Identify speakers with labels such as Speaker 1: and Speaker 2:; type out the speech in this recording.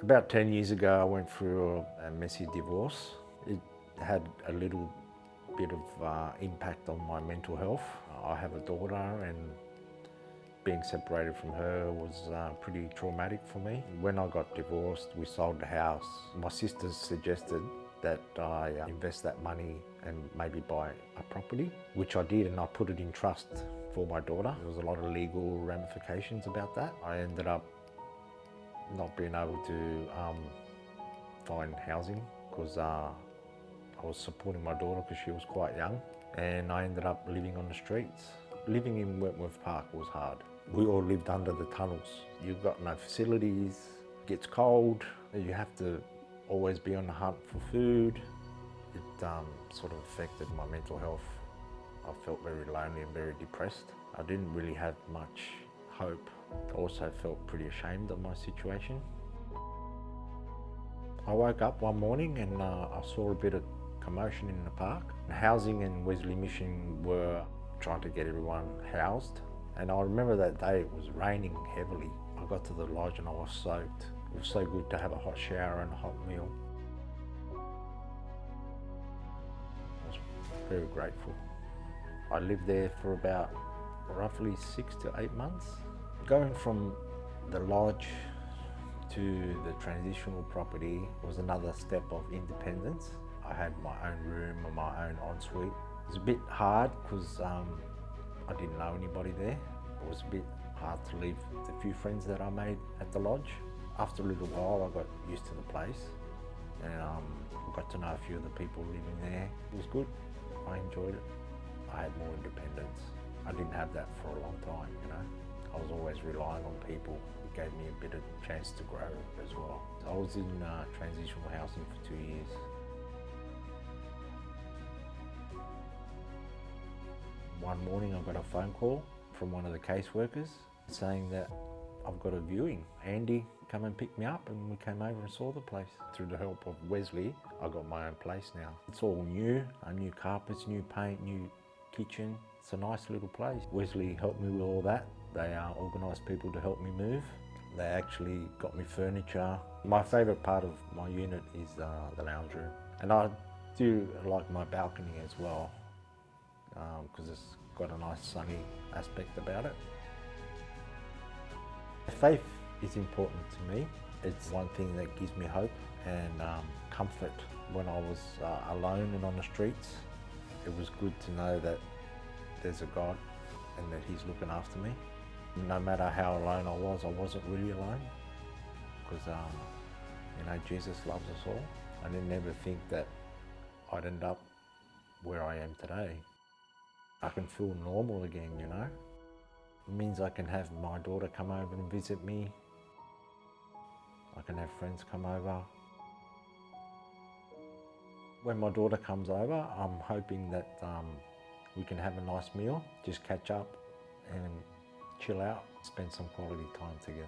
Speaker 1: About 10 years ago, I went through a messy divorce. It had a little bit of impact on my mental health. I have a daughter, and being separated from her was pretty traumatic for me. When I got divorced, we sold the house. My sisters suggested that I invest that money and maybe buy a property, which I did, and I put it in trust for my daughter. There was a lot of legal ramifications about that. I ended up not being able to find housing because I was supporting my daughter because she was quite young, and I ended up living on the streets. Living in Wentworth Park was hard. We all lived under the tunnels. You've got no facilities, it gets cold, you have to always be on the hunt for food. It sort of affected my mental health. I felt very lonely and very depressed. I didn't really have much hope. I also felt pretty ashamed of my situation. I woke up one morning and I saw a bit of commotion in the park. Housing and Wesley Mission were trying to get everyone housed. And I remember that day it was raining heavily. I got to the lodge and I was soaked. It was so good to have a hot shower and a hot meal. I was very grateful. I lived there for about roughly 6 to 8 months. Going from the lodge to the transitional property was another step of independence. I had my own room and my own ensuite. It was a bit hard because I didn't know anybody there. It was a bit hard to leave the few friends that I made at the lodge. After a little while, I got used to the place and got to know a few of the people living there. It was good. I enjoyed it. I had more independence. I didn't have that for a long time, you know. I was always relying on people. It gave me a bit of chance to grow as well. I was in transitional housing for 2 years. One morning I got a phone call from one of the caseworkers saying that I've got a viewing. Andy, come and pick me up, and we came over and saw the place. Through the help of Wesley, I got my own place now. It's all new, new carpets, new paint, new kitchen. It's a nice little place. Wesley helped me with all that. They organised people to help me move. They actually got me furniture. My favourite part of my unit is the lounge room. And I do like my balcony as well, because it's got a nice sunny aspect about it. Faith is important to me. It's one thing that gives me hope and comfort. When I was alone and on the streets, it was good to know that there's a God and that He's looking after me. No matter how alone I wasn't really alone, because you know, Jesus loves us all. I didn't ever think that I'd end up where I am today. I can feel normal again, you know. It means I can have my daughter come over and visit me. I can have friends come over. When my daughter comes over, I'm hoping that we can have a nice meal, just catch up and chill out, spend some quality time together.